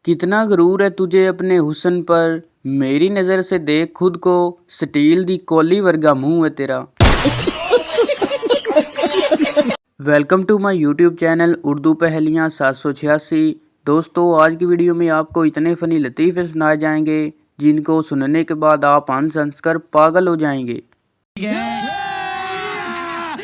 कितना गुरूर है तुझे अपने हुस्न पर। मेरी नज़र से देख खुद को, स्टील दी कोली वर्गा मुंह है तेरा। Welcome to my YouTube channel Urdu पहेलियाँ 786। दोस्तों, आज की वीडियो में आपको इतने फ़नी लतीफ़े सुनाए जाएंगे जिनको सुनने के बाद आप हंस हंस कर पागल हो जाएंगे।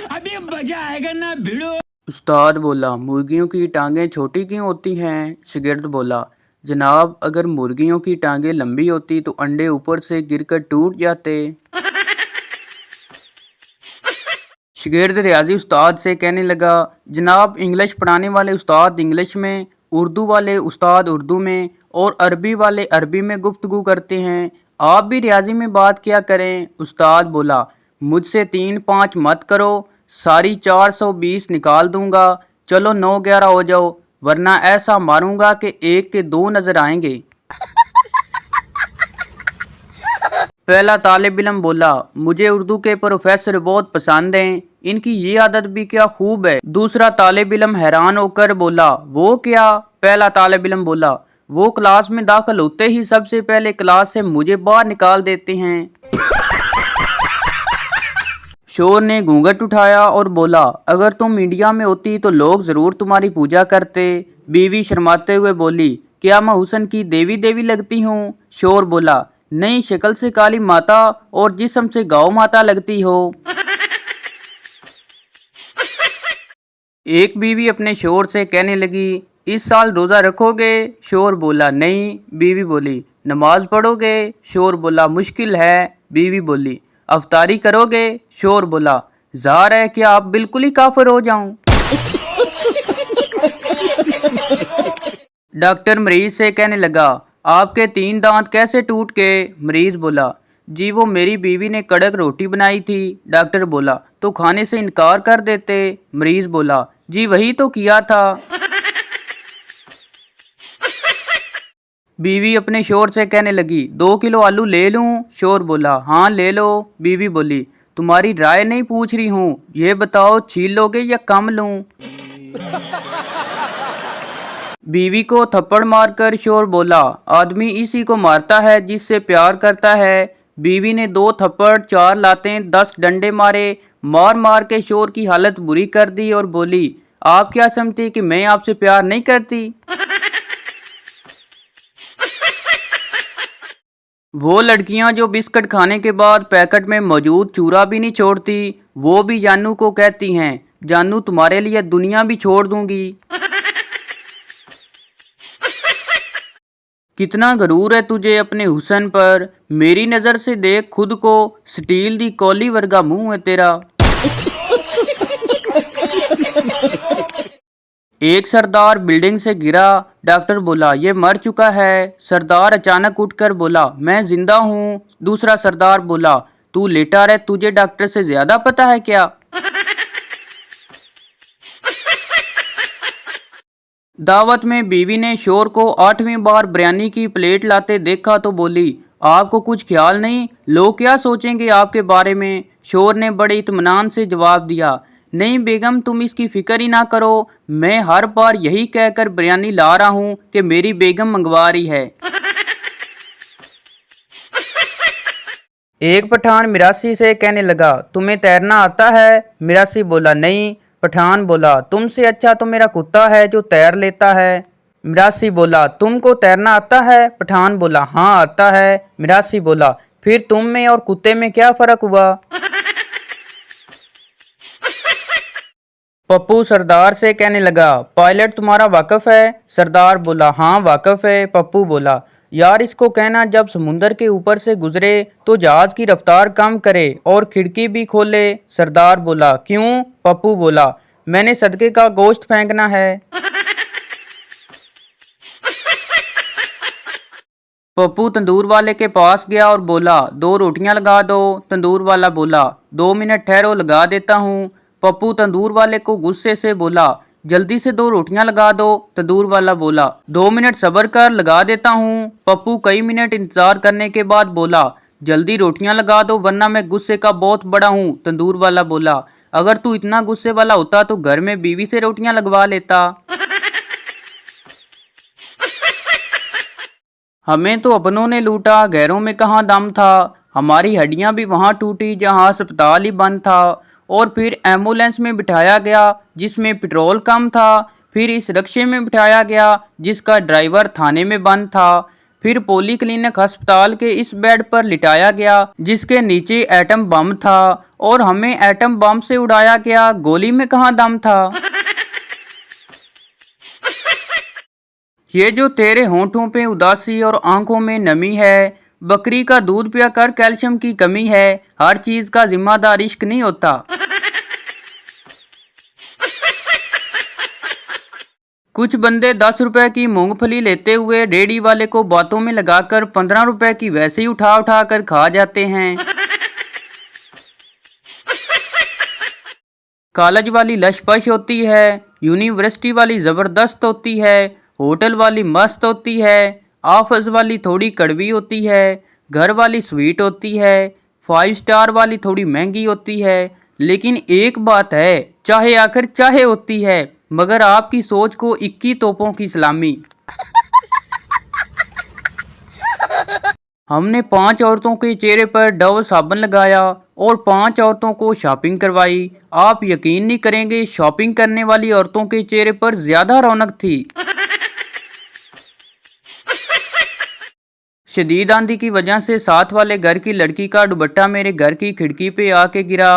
अभी मजा आएगा ना भिड़ो। उस्ताद बोला, मुर्गियों की टांगें छोटी क्यों होती हैं? शागिर्द बोला, जनाब अगर मुर्गियों की टांगें लंबी होती तो अंडे ऊपर से गिरकर टूट जाते। शागिर्द रियाजी उस्ताद से कहने लगा, जनाब इंग्लिश पढ़ाने वाले उस्ताद इंग्लिश में, उर्दू वाले उस्ताद उर्दू में और अरबी वाले अरबी में गुफ्तगू करते हैं। आप भी रियाजी में बात किया करें। उस्ताद बोला, मुझसे 3-5 मत करो, सारी 420 निकाल दूंगा। चलो 9-11 हो जाओ, वरना ऐसा मारूंगा कि एक के दो नजर आएंगे। पहला तालिब इल्म बोला, मुझे उर्दू के प्रोफेसर बहुत पसंद हैं, इनकी ये आदत भी क्या खूब है। दूसरा तालिब इल्म हैरान होकर बोला, वो क्या? पहला तालिब इल्म बोला, वो क्लास में दाखिल होते ही सबसे पहले क्लास से मुझे बाहर निकाल देते हैं। शोर ने घूंघट उठाया और बोला, अगर तुम इंडिया में होती तो लोग जरूर तुम्हारी पूजा करते। बीवी शर्माते हुए बोली, क्या मैं हुस्न की देवी देवी लगती हूँ? शोर बोला, नहीं, शक्ल से काली माता और जिस्म से गौ माता लगती हो। एक बीवी अपने शोर से कहने लगी, इस साल रोज़ा रखोगे? शोर बोला, नहीं। बीवी बोली, नमाज पढ़ोगे? शोर बोला, मुश्किल है। बीवी बोली, अफ्तारी करोगे? शोर बोला, ज़ाहिर है कि आप बिल्कुल ही काफिर हो जाऊं। डॉक्टर मरीज से कहने लगा, आपके 3 दांत कैसे टूट गए? मरीज बोला, जी वो मेरी बीवी ने कड़क रोटी बनाई थी। डॉक्टर बोला, तो खाने से इनकार कर देते। मरीज बोला, जी वही तो किया था। बीवी अपने शोर से कहने लगी, 2 किलो आलू ले लूं? शोर बोला, हाँ ले लो। बीवी बोली, तुम्हारी राय नहीं पूछ रही हूँ, ये बताओ छील लोगे या कम लूं? बीवी को थप्पड़ मारकर शोर बोला, आदमी इसी को मारता है जिससे प्यार करता है। बीवी ने 2 थप्पड़, 4 लातें, 10 डंडे मारे। मार मार के शोर की हालत बुरी कर दी और बोली, आप क्या समझती कि मैं आपसे प्यार नहीं करती? वो लड़कियां जो बिस्किट खाने के बाद पैकेट में मौजूद चूरा भी नहीं छोड़ती, वो भी जानू को कहती हैं, जानू तुम्हारे लिए दुनिया भी छोड़ दूंगी। कितना गरूर है तुझे अपने हुस्न पर। मेरी नज़र से देख खुद को, स्टील दी कोली वर्गा मुंह है तेरा। एक सरदार बिल्डिंग से गिरा। डॉक्टर बोला, ये मर चुका है। सरदार अचानक उठकर बोला, मैं जिंदा हूँ। दूसरा सरदार बोला, तू लेटा रहे, तुझे डॉक्टर से ज्यादा पता है क्या? दावत में बीवी ने शोर को 8वीं बार बिरयानी की प्लेट लाते देखा तो बोली, आपको कुछ ख्याल नहीं, लोग क्या सोचेंगे आपके बारे में? शोर ने बड़े इत्मीनान से जवाब दिया, नहीं बेगम, तुम इसकी फिक्र ही ना करो, मैं हर बार यही कहकर बिरयानी ला रहा हूँ कि मेरी बेगम मंगवा रही है। एक पठान मिरासी से कहने लगा, तुम्हें तैरना आता है? मिरासी बोला, नहीं। पठान बोला, तुमसे अच्छा तो मेरा कुत्ता है जो तैर लेता है। मिरासी बोला, तुमको तैरना आता है? पठान बोला, हाँ आता है। मिरासी बोला, फिर तुम में और कुत्ते में क्या फर्क हुआ? पप्पू सरदार से कहने लगा, पायलट तुम्हारा वाकिफ है? सरदार बोला, हाँ वाकिफ है। पप्पू बोला, यार इसको कहना जब समुंदर के ऊपर से गुजरे तो जहाज की रफ्तार कम करे और खिड़की भी खोले। सरदार बोला, क्यों? पप्पू बोला, मैंने सदके का गोश्त फेंकना है। पप्पू तंदूर वाले के पास गया और बोला, 2 रोटियां लगा दो। तंदूर वाला बोला, 2 मिनट ठहरो, लगा देता हूँ। पप्पू तंदूर वाले को गुस्से से बोला, जल्दी से 2 रोटियां लगा दो। तंदूर वाला बोला, 2 मिनट सब्र कर, लगा देता हूँ। पप्पू कई मिनट इंतजार करने के बाद बोला, जल्दी रोटियां लगा दो वरना मैं गुस्से का बहुत बड़ा हूँ। तंदूर वाला बोला, अगर तू इतना गुस्से वाला होता तो घर में बीवी से रोटियां लगवा लेता। हमें तो अपनों ने लूटा, गैरों में कहाँ दम था। हमारी हड्डियां भी वहां टूटी जहां अस्पताल ही बंद था। और फिर एम्बुलेंस में बिठाया गया जिसमें पेट्रोल कम था। फिर इस रिक्शे में बिठाया गया जिसका ड्राइवर थाने में बंद था। फिर पोली क्लिनिक अस्पताल के इस बेड पर लिटाया गया जिसके नीचे एटम बम था। और हमें एटम बम से उड़ाया गया, गोली में कहाँ दम था। ये जो तेरे होंठों पे उदासी और आंखों में नमी है, बकरी का दूध पिया कर कैल्शियम की कमी है। हर चीज का जिम्मेदार इश्क नहीं होता। कुछ बंदे 10 रुपए की मूंगफली लेते हुए रेडी वाले को बातों में लगाकर 15 रुपए की वैसे ही उठा उठा कर खा जाते हैं। कॉलेज वाली लशपश होती है, यूनिवर्सिटी वाली जबरदस्त होती है, होटल वाली मस्त होती है, ऑफिस वाली थोड़ी कड़वी होती है, घर वाली स्वीट होती है, 5 स्टार वाली थोड़ी महंगी होती है। लेकिन एक बात है, चाहे आखिर चाहे होती है, मगर आपकी सोच को 21 तोपों की सलामी। हमने 5 औरतों के चेहरे पर डव साबुन लगाया और 5 औरतों को शॉपिंग करवाई। आप यकीन नहीं करेंगे, शॉपिंग करने वाली औरतों के चेहरे पर ज्यादा रौनक थी। शदीद आंधी की वजह से साथ वाले घर की लड़की का दुपट्टा मेरे घर की खिड़की पे आके गिरा।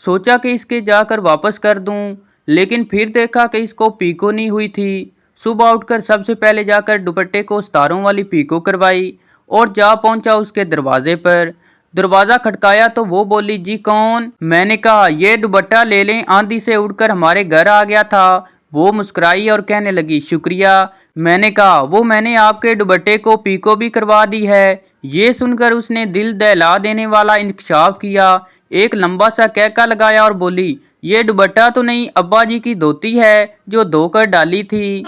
सोचा कि इसके जाकर वापस कर दूं, लेकिन फिर देखा कि इसको पीको नहीं हुई थी। सुबह उठकर सबसे पहले जाकर दुपट्टे को सितारों वाली पीको करवाई और जा पहुंचा उसके दरवाजे पर। दरवाज़ा खटकाया तो वो बोली, जी कौन? मैंने कहा, ये दुपट्टा ले लें, आंधी से उड़कर हमारे घर आ गया था। वो मुस्कुराई और कहने लगी, शुक्रिया। मैंने कहा, वो मैंने आपके दुपट्टे को पीको भी करवा दी है। ये सुनकर उसने दिल दहला देने वाला इंकशाफ किया, एक लंबा सा कहका लगाया और बोली, ये दुपट्टा तो नहीं, अब्बा जी की धोती है जो धोकर डाली थी।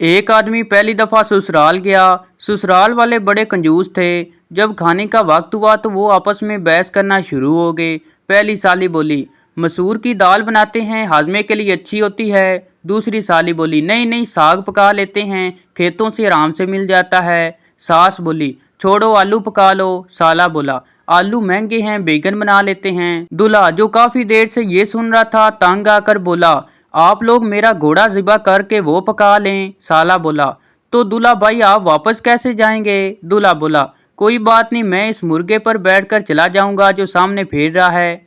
एक आदमी पहली दफा ससुराल गया। ससुराल वाले बड़े कंजूस थे। जब खाने का वक्त हुआ तो वो आपस में बहस करना शुरू हो गए। पहली साली बोली, मसूर की दाल बनाते हैं, हाजमे के लिए अच्छी होती है। दूसरी साली बोली, नहीं नहीं, साग पका लेते हैं, खेतों से आराम से मिल जाता है। सास बोली, छोड़ो, आलू पका लो। साला बोला, आलू महंगे हैं, बैगन बना लेते हैं। दूल्हा, जो काफी देर से ये सुन रहा था, तंग आकर बोला, आप लोग मेरा घोड़ा ज़िबा करके वो पका लें। साला बोला, तो दूल्हा भाई आप वापस कैसे जाएंगे? दूल्हा बोला, कोई बात नहीं, मैं इस मुर्गे पर बैठकर चला जाऊंगा जो सामने फिर रहा है।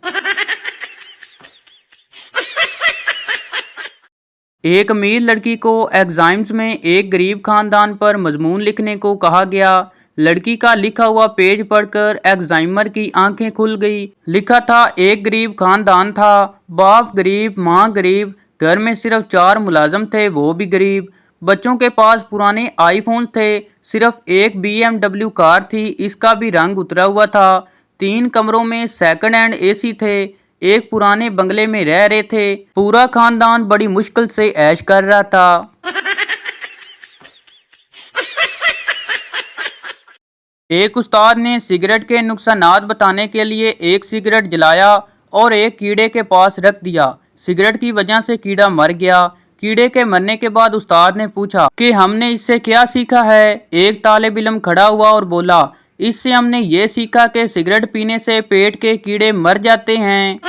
एक अमीर लड़की को एग्जाम्स में एक गरीब खानदान पर मजमून लिखने को कहा गया। लड़की का लिखा हुआ पेज पढ़कर एग्जामिनर की आंखें खुल गई। लिखा था, एक गरीब खानदान था, बाप गरीब, माँ गरीब, घर में सिर्फ 4 मुलाजम थे, वो भी गरीब। बच्चों के पास पुराने आईफोन थे, सिर्फ एक BMW कार थी, इसका भी रंग उतरा हुआ था। 3 कमरों में सेकंड हैंड AC थे, एक पुराने बंगले में रह रहे थे। पूरा खानदान बड़ी मुश्किल से ऐश कर रहा था। एक उस्ताद ने सिगरेट के नुकसानात बताने के लिए एक सिगरेट जलाया और एक कीड़े के पास रख दिया। सिगरेट की वजह से कीड़ा मर गया। कीड़े के मरने के बाद उस्ताद ने पूछा कि हमने इससे क्या सीखा है। एक तालिब इल्म खड़ा हुआ और बोला, इससे हमने ये सीखा कि सिगरेट पीने से पेट के कीड़े मर जाते हैं।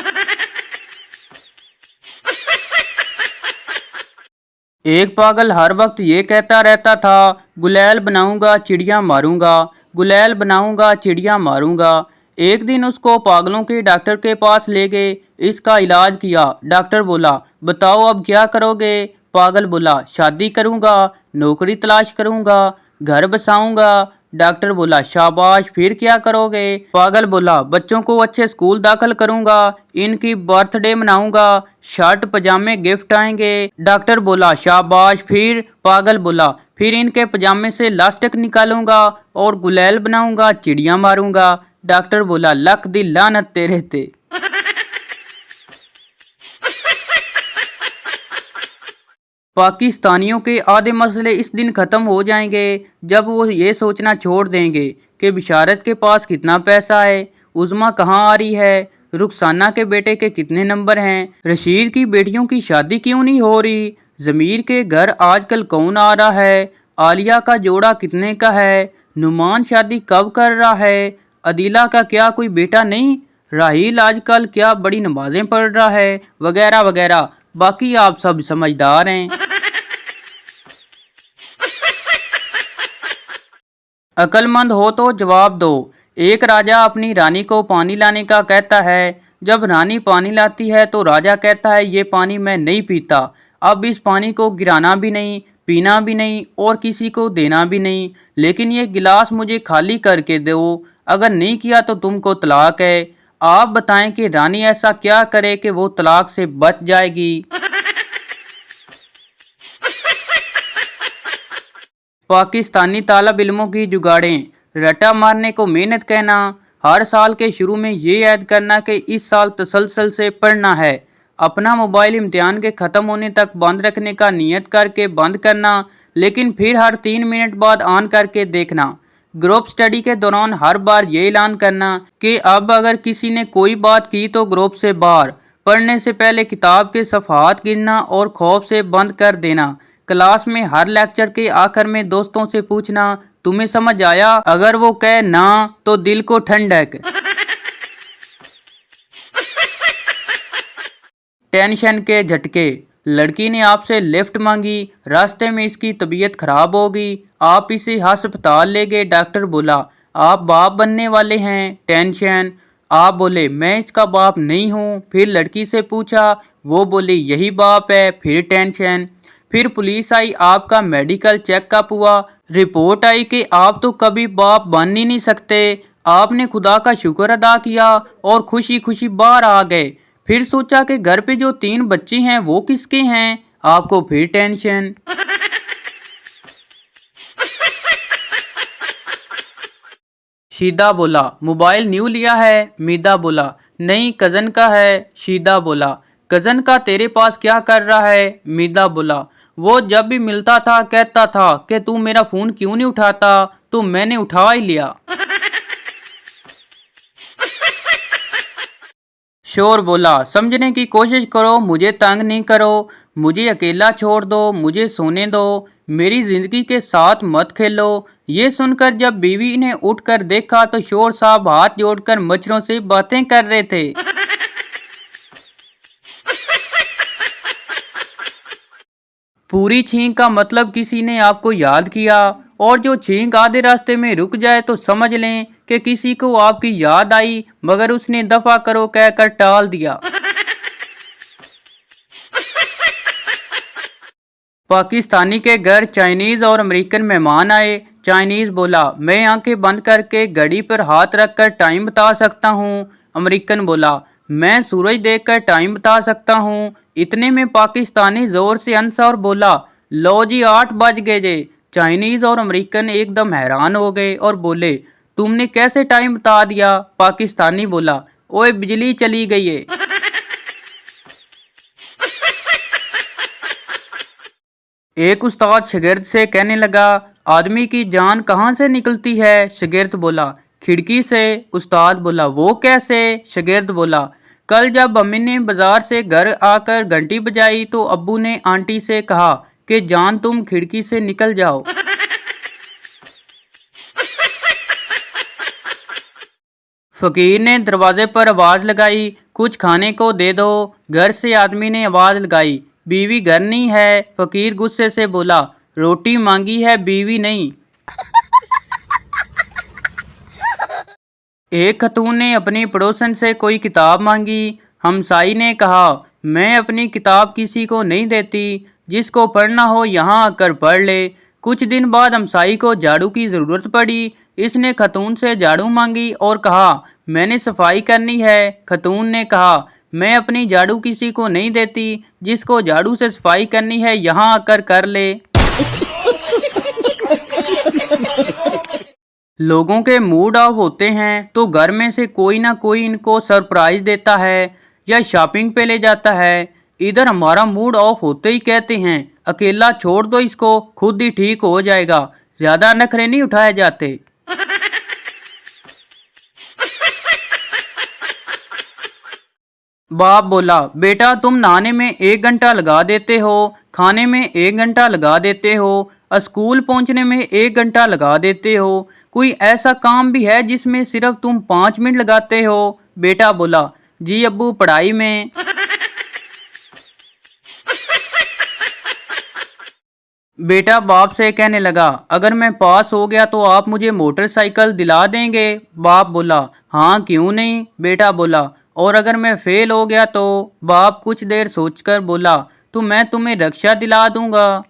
एक पागल हर वक्त ये कहता रहता था, गुलैल बनाऊंगा चिड़िया मारूंगा, गुलैल बनाऊंगा चिड़िया मारूंगा। एक दिन उसको पागलों के डॉक्टर के पास ले गए, इसका इलाज किया। डॉक्टर बोला, बताओ अब क्या करोगे? पागल बोला, शादी करूंगा, नौकरी तलाश करूंगा, घर बसाऊंगा। डॉक्टर बोला, शाबाश, फिर क्या करोगे? पागल बोला, बच्चों को अच्छे स्कूल दाखिल करूंगा, इनकी बर्थडे मनाऊंगा, शर्ट पजामे गिफ्ट आएंगे। डॉक्टर बोला, शाबाश, फिर? पागल बोला, फिर इनके पजामे से लास्टिक निकालूंगा और गुलैल बनाऊंगा, चिड़िया मारूंगा। डॉक्टर बोला, लक दी लानत तेरे ते। पाकिस्तानियों के आधे मसले इस दिन ख़त्म हो जाएंगे जब वो ये सोचना छोड़ देंगे कि बिशारत के पास कितना पैसा है, उज़मा कहाँ आ रही है, रुखसाना के बेटे के कितने नंबर हैं, रशीद की बेटियों की शादी क्यों नहीं हो रही, ज़मीर के घर आजकल कौन आ रहा है, आलिया का जोड़ा कितने का है, नुमान शादी कब कर रहा है, अदीला का क्या कोई बेटा नहीं, राहील आजकल क्या बड़ी नमाजें पढ़ रहा है, वगैरह वगैरह। बाकी आप सब समझदार हैं। अक्लमंद हो तो जवाब दो। एक राजा अपनी रानी को पानी लाने का कहता है। जब रानी पानी लाती है तो राजा कहता है ये पानी मैं नहीं पीता। अब इस पानी को गिराना भी नहीं, पीना भी नहीं और किसी को देना भी नहीं, लेकिन ये गिलास मुझे खाली करके दो। अगर नहीं किया तो तुमको तलाक है। आप बताएं कि रानी ऐसा क्या करे कि वो तलाक से बच जाएगी। पाकिस्तानी तालब इल्मों की जुगाड़ें। रट्टा मारने को मेहनत कहना। हर साल के शुरू में ये ऐड करना कि इस साल तसलसल से पढ़ना है। अपना मोबाइल इम्तिहान के ख़त्म होने तक बंद रखने का नियत करके बंद करना, लेकिन फिर हर 3 मिनट बाद ऑन करके देखना। ग्रुप स्टडी के दौरान हर बार ये ऐलान करना कि अब अगर किसी ने कोई बात की तो ग्रुप से बाहर। पढ़ने से पहले किताब के सफ़हात गिनना और खौफ से बंद कर देना। क्लास में हर लेक्चर के आखिर में दोस्तों से पूछना तुम्हें समझ आया, अगर वो कहे ना तो दिल को ठंडक। टेंशन के झटके। लड़की ने आपसे लिफ्ट मांगी, रास्ते में इसकी तबीयत खराब हो गई, आप इसे अस्पताल ले गए। डॉक्टर बोला आप बाप बनने वाले हैं। टेंशन। आप बोले मैं इसका बाप नहीं हूँ। फिर लड़की से पूछा, वो बोली यही बाप है। फिर टेंशन। फिर पुलिस आई, आपका मेडिकल चेकअप हुआ, रिपोर्ट आई कि आप तो कभी बाप बन ही नहीं सकते। आपने खुदा का शुक्र अदा किया और खुशी खुशी बाहर आ गए। फिर सोचा कि घर पे जो 3 बच्चे हैं वो किसके हैं। आपको फिर टेंशन। शीदा बोला मोबाइल न्यू लिया है। मीदा बोला नहीं कज़न का है। शीदा बोला कज़न का तेरे पास क्या कर रहा है। मीदा बोला वो जब भी मिलता था कहता था कि तू मेरा फ़ोन क्यों नहीं उठाता, तो मैंने उठा ही लिया। शोर बोला समझने की कोशिश करो, मुझे तंग नहीं करो, मुझे अकेला छोड़ दो, मुझे सोने दो, मेरी जिंदगी के साथ मत खेलो। ये सुनकर जब बीवी ने उठकर देखा तो शोर साहब हाथ जोड़कर मच्छरों से बातें कर रहे थे। पूरी छींक का मतलब किसी ने आपको याद किया, और जो छींक आधे रास्ते में रुक जाए तो समझ लें कि किसी को आपकी याद आई मगर उसने दफा करो कहकर टाल दिया। पाकिस्तानी के घर चाइनीज और अमेरिकन मेहमान आए। चाइनीज बोला मैं आंखें बंद करके घड़ी पर हाथ रखकर टाइम बता सकता हूँ। अमेरिकन बोला मैं सूरज देखकर टाइम बता सकता हूँ। इतने में पाकिस्तानी जोर से हंसा और बोला लो जी 8 बज गए जे। चाइनीज और अमेरिकन एकदम हैरान हो गए और बोले तुमने कैसे टाइम बता दिया। पाकिस्तानी बोला ओए बिजली चली गई है। एक उस्ताद शागिर्द से कहने लगा आदमी की जान कहाँ से निकलती है। शागिर्द बोला खिड़की से। उस्ताद बोला वो कैसे। शागिर्द बोला कल जब अम्मी ने बाजार से घर आकर घंटी बजाई तो अब्बू ने आंटी से कहा कि जान तुम खिड़की से निकल जाओ। फकीर ने दरवाजे पर आवाज लगाई कुछ खाने को दे दो। घर से आदमी ने आवाज लगाई बीवी घर नहीं है। फकीर गुस्से से बोला रोटी मांगी है बीवी नहीं। एक खतून ने अपनी पड़ोसन से कोई किताब मांगी। हमसाई ने कहा मैं अपनी किताब किसी को नहीं देती, जिसको पढ़ना हो यहाँ आकर पढ़ ले। कुछ दिन बाद हमसाई को झाड़ू की ज़रूरत पड़ी। इसने खतून से झाड़ू मांगी और कहा मैंने सफाई करनी है। खतून ने कहा मैं अपनी झाड़ू किसी को नहीं देती, जिसको झाड़ू से सफाई करनी है यहाँ आकर कर ले। लोगों के मूड ऑफ होते हैं तो घर में से कोई ना कोई इनको सरप्राइज देता है या शॉपिंग पे ले जाता है। इधर हमारा मूड ऑफ होते ही कहते हैं अकेला छोड़ दो इसको, खुद ही ठीक हो जाएगा। ज्यादा नखरे नहीं उठाए जाते। बाप बोला, बेटा तुम नहाने में 1 घंटा लगा देते हो, खाने में 1 घंटा लगा देते हो, स्कूल पहुंचने में 1 घंटा लगा देते हो, कोई ऐसा काम भी है जिसमें सिर्फ तुम 5 मिनट लगाते हो? बेटा बोला, जी अब्बू पढ़ाई में। बेटा बाप से कहने लगा, अगर मैं पास हो गया तो आप मुझे मोटरसाइकिल दिला देंगे? बाप बोला, हाँ क्यों नहीं। बेटा बोला, और अगर मैं फेल हो गया तो? बाप कुछ देर सोचकर बोला, तो मैं तुम्हें रक्षा दिला दूंगा।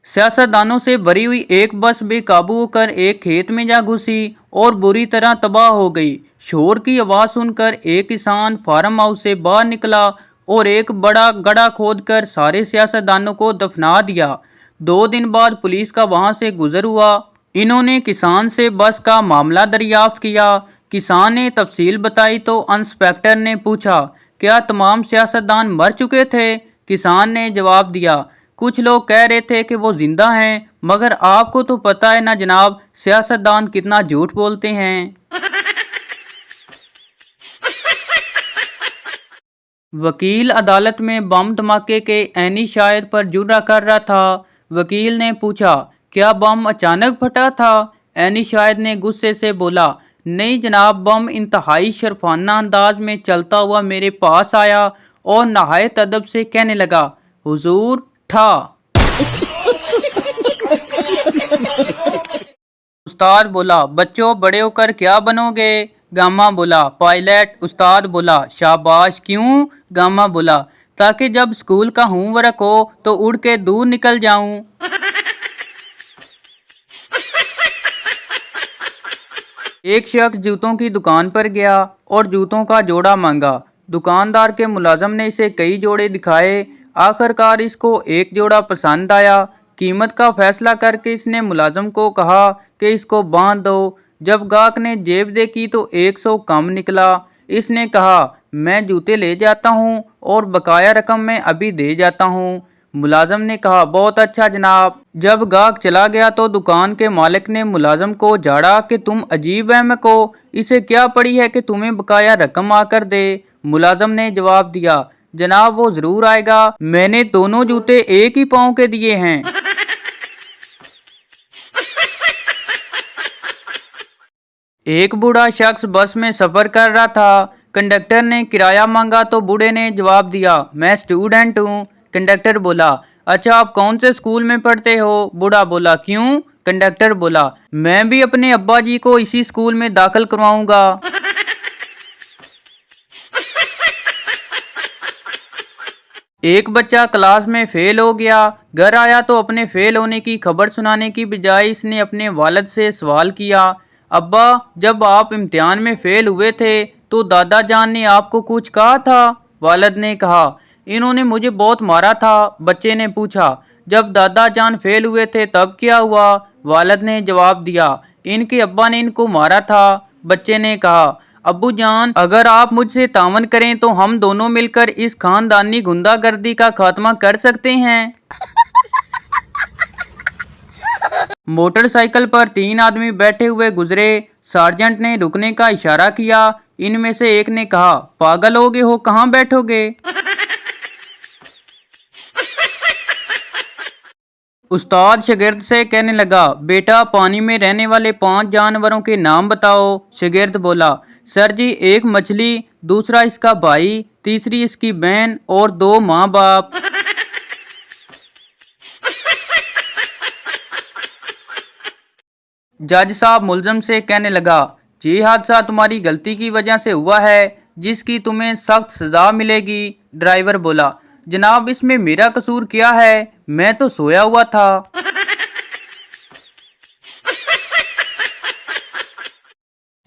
सियासतदानों से भरी हुई एक बस बेकाबू होकर एक खेत में जा घुसी और बुरी तरह तबाह हो गई। शोर की आवाज सुनकर एक किसान फार्म हाउस से बाहर निकला और एक बड़ा गड्ढा खोदकर सारे सियासतदानों को दफना दिया। 2 दिन बाद पुलिस का वहां से गुजर हुआ। इन्होंने किसान से बस का मामला दरियाफ्त किया। किसान ने तफसील बताई तो इंस्पेक्टर ने पूछा, क्या तमाम सियासतदान मर चुके थे? किसान ने जवाब दिया, कुछ लोग कह रहे थे कि वो जिंदा हैं, मगर आपको तो पता है ना जनाब, सियासतदान कितना झूठ बोलते हैं। वकील अदालत में बम धमाके के ऐनी शायर पर जुर्रा कर रहा था। वकील ने पूछा, क्या बम अचानक फटा था? ऐनी शायर ने गुस्से से बोला, नहीं जनाब, बम इंतहाई शर्फाना अंदाज में चलता हुआ मेरे पास आया और नहायत अदब से कहने लगा, हुजूर ठा। उस्ताद बोला, बच्चों बड़े होकर क्या बनोगे? गामा बोला, पायलट। उस्ताद बोला, शाबाश, क्यों? गामा बोला, ताकि जब स्कूल का होमवर्क हो तो उड़ के दूर निकल जाऊं। एक शख्स जूतों की दुकान पर गया और जूतों का जोड़ा मांगा। दुकानदार के मुलाजम ने इसे कई जोड़े दिखाए। आखिरकार इसको एक जोड़ा पसंद आया। कीमत का फैसला करके इसने मुलाजम को कहा कि इसको बांध दो। जब गाहक ने जेब देखी तो 100 कम निकला। इसने कहा, मैं जूते ले जाता हूँ और बकाया रकम मैं अभी दे जाता हूँ। मुलाजम ने कहा, बहुत अच्छा जनाब। जब गाहक चला गया तो दुकान के मालिक ने मुलाजम को झाड़ा कि तुम अजीब अहमक हो, इसे क्या पड़ी है कि तुम्हें बकाया रकम आकर दे। मुलाजम ने जवाब दिया, जनाब वो जरूर आएगा, मैंने दोनों जूते एक ही पाँव के दिए हैं। एक बूढ़ा शख्स बस में सफर कर रहा था। कंडक्टर ने किराया मांगा तो बूढ़े ने जवाब दिया, मैं स्टूडेंट हूँ। कंडक्टर बोला, अच्छा आप कौन से स्कूल में पढ़ते हो? बूढ़ा बोला, क्यों? कंडक्टर बोला, मैं भी अपने अब्बा जी को इसी स्कूल में दाखिल करवाऊंगा। एक बच्चा क्लास में फेल हो गया। घर आया तो अपने फेल होने की खबर सुनाने की बजाय इसने अपने वालिद से सवाल किया, अब्बा जब आप इम्तिहान में फेल हुए थे तो दादा जान ने आपको कुछ कहा था? वालिद ने कहा, इन्होंने मुझे बहुत मारा था। बच्चे ने पूछा, जब दादा जान फेल हुए थे तब क्या हुआ? वालिद ने जवाब दिया, इनके अब्बा ने इनको मारा था। बच्चे ने कहा, अब्बू जान अगर आप मुझसे तावन करें तो हम दोनों मिलकर इस खानदानी गुंडागर्दी का खात्मा कर सकते हैं। मोटरसाइकिल पर 3 आदमी बैठे हुए गुजरे। सार्जेंट ने रुकने का इशारा किया। इनमें से एक ने कहा, पागल हो गए हो, कहाँ बैठोगे? उस्ताद शागिर्द से कहने लगा, बेटा पानी में रहने वाले 5 जानवरों के नाम बताओ। शागिर्द बोला, सर जी एक मछली, दूसरा इसका भाई, तीसरी इसकी बहन और 2 माँ बाप। जज साहब मुलजम से कहने लगा, ये हादसा तुम्हारी गलती की वजह से हुआ है जिसकी तुम्हें सख्त सजा मिलेगी। ड्राइवर बोला, जनाब इसमें मेरा कसूर क्या है, मैं तो सोया हुआ था।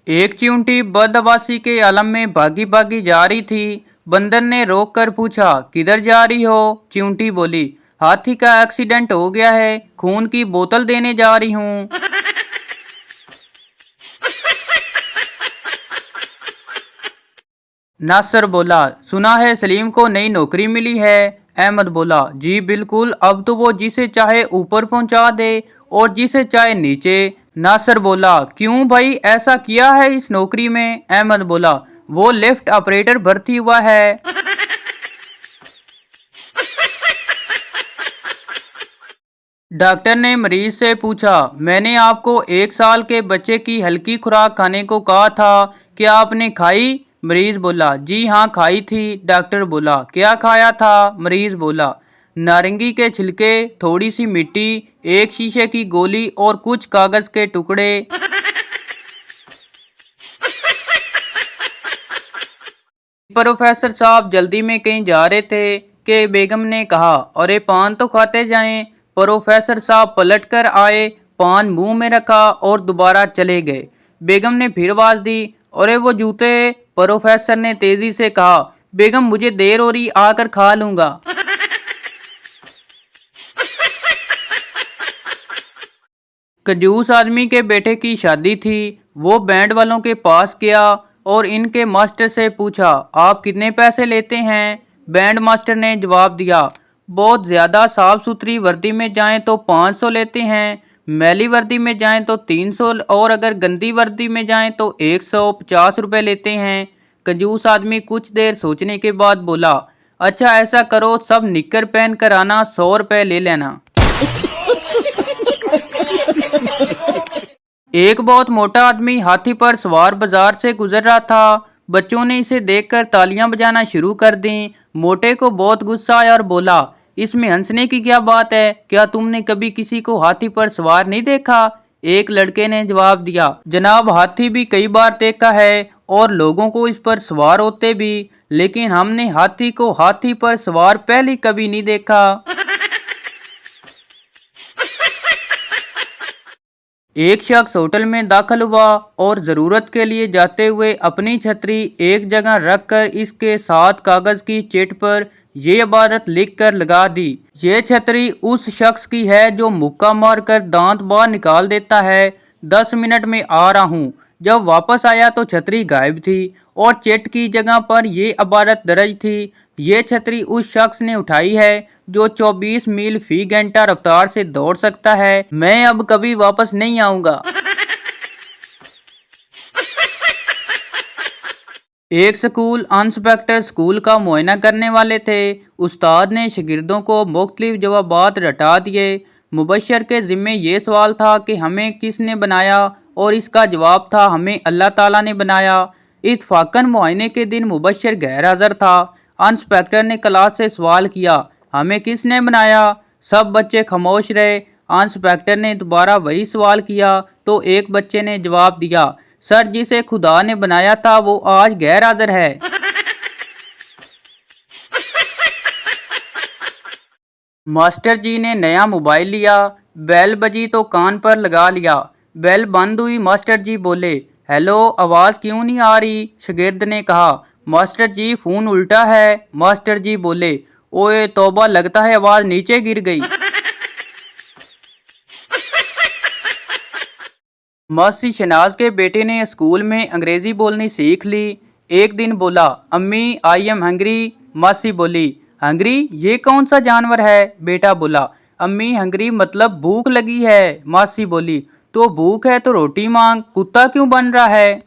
एक चींटी बदहवासी के आलम में भागी भागी जा रही थी। बंदर ने रोक कर पूछा, किधर जा रही हो? चींटी बोली, हाथी का एक्सीडेंट हो गया है, खून की बोतल देने जा रही हूँ। नासर बोला, सुना है सलीम को नई नौकरी मिली है। अहमद बोला, जी बिल्कुल, अब तो वो जिसे चाहे ऊपर पहुंचा दे और जिसे चाहे नीचे। नासिर बोला, क्यों भाई ऐसा किया है इस नौकरी में? अहमद बोला, वो लिफ्ट ऑपरेटर भर्ती हुआ है। डॉक्टर ने मरीज से पूछा, मैंने आपको 1 साल के बच्चे की हल्की खुराक खाने को कहा था, क्या आपने खाई? मरीज बोला, जी हाँ खाई थी। डॉक्टर बोला, क्या खाया था? मरीज बोला, नारंगी के छिलके, थोड़ी सी मिट्टी, एक शीशे की गोली और कुछ कागज के टुकड़े। प्रोफेसर साहब जल्दी में कहीं जा रहे थे कि बेगम ने कहा, अरे पान तो खाते जाएं। प्रोफेसर साहब पलट कर आए, पान मुंह में रखा और दोबारा चले गए। बेगम ने फिर आवाज दी, अरे वो जूते। प्रोफेसर ने तेजी से कहा, बेगम मुझे देर हो रही, आकर खा लूंगा। कंजूस आदमी के बेटे की शादी थी। वो बैंड वालों के पास गया और इनके मास्टर से पूछा, आप कितने पैसे लेते हैं? बैंड मास्टर ने जवाब दिया, बहुत ज़्यादा साफ सुथरी वर्दी में जाएं तो 500 लेते हैं, मैली वर्दी में जाएं तो 300 और अगर गंदी वर्दी में जाएं तो 150 रुपये लेते हैं। कंजूस आदमी कुछ देर सोचने के बाद बोला, अच्छा ऐसा करो, सब निक्कर पहन कर आना, 100 रुपये ले लेना। एक बहुत मोटा आदमी हाथी पर सवार बाजार से गुजर रहा था। बच्चों ने इसे देखकर तालियां बजाना शुरू कर दी। मोटे को बहुत गुस्सा आया और बोला, इसमें हंसने की क्या बात है? क्या तुमने कभी किसी को हाथी पर सवार नहीं देखा? एक लड़के ने जवाब दिया, जनाब हाथी भी कई बार देखा है और लोगों को इस पर सवार होते भी, लेकिन हमने हाथी को हाथी पर सवार पहले कभी नहीं देखा। एक शख्स होटल में दाखिल हुआ और ज़रूरत के लिए जाते हुए अपनी छतरी एक जगह रखकर इसके साथ कागज़ की चिट पर यह इबारत लिख कर लगा दी, ये छतरी उस शख्स की है जो मुक्का मारकर दांत बाहर निकाल देता है। 10 मिनट में आ रहा हूँ। जब वापस आया तो छतरी गायब थी और चिट की जगह पर यह इबारत दर्ज थी, ये छतरी उस शख्स ने उठाई है जो 24 मील फी घंटा रफ्तार से दौड़ सकता है। मैं अब कभी वापस नहीं आऊंगा। एक स्कूल इंस्पेक्टर स्कूल का मुआयना करने वाले थे। उस्ताद ने शागिर्दों को मुख्तलिफ जवाबात रटा दिए। मुबश्शिर के ज़िम्मे ये सवाल था कि हमें किसने बनाया और इसका जवाब था, हमें अल्लाह ताला ने बनाया। इत्फाकन मुआयने के दिन मुबश्शिर गैर हाज़िर था। इंस्पेक्टर ने क्लास से सवाल किया, हमें किसने बनाया? सब बच्चे खामोश रहे। इंस्पेक्टर ने दोबारा वही सवाल किया तो एक बच्चे ने जवाब दिया, सर जिसे खुदा ने बनाया था वो आज गैर हाजिर है। मास्टर जी ने नया मोबाइल लिया। बेल बजी तो कान पर लगा लिया। बेल बंद हुई। मास्टर जी बोले, हेलो, आवाज़ क्यों नहीं आ रही? शागिर्द ने कहा, मास्टर जी फ़ोन उल्टा है। मास्टर जी बोले, ओए तौबा, लगता है आवाज़ नीचे गिर गई। मौसी शनाज के बेटे ने स्कूल में अंग्रेजी बोलनी सीख ली। एक दिन बोला, अम्मी आई एम हंग्री। मासी बोली, हंग्री ये कौन सा जानवर है? बेटा बोला, अम्मी हंग्री मतलब भूख लगी है। मासी बोली, तो भूख है तो रोटी मांग, कुत्ता क्यों बन रहा है?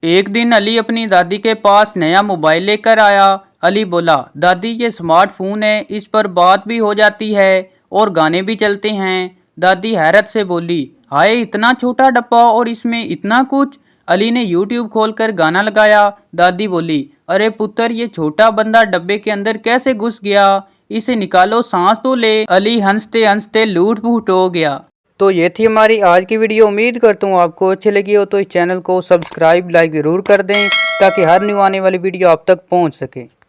एक दिन अली अपनी दादी के पास नया मोबाइल लेकर आया। अली बोला, दादी ये स्मार्टफोन है, इस पर बात भी हो जाती है और गाने भी चलते हैं। दादी हैरत से बोली, हाय इतना छोटा डब्बा और इसमें इतना कुछ। अली ने यूट्यूब खोलकर गाना लगाया। दादी बोली, अरे पुत्र ये छोटा बंदा डब्बे के अंदर कैसे घुस गया? इसे निकालो, सांस तो ले। अली हंसते हंसते लूट फूट हो गया। तो ये थी हमारी आज की वीडियो। उम्मीद करता हूँ आपको अच्छी लगी हो, तो इस चैनल को सब्सक्राइब लाइक ज़रूर कर दें ताकि हर न्यू आने वाली वीडियो आप तक पहुँच सके।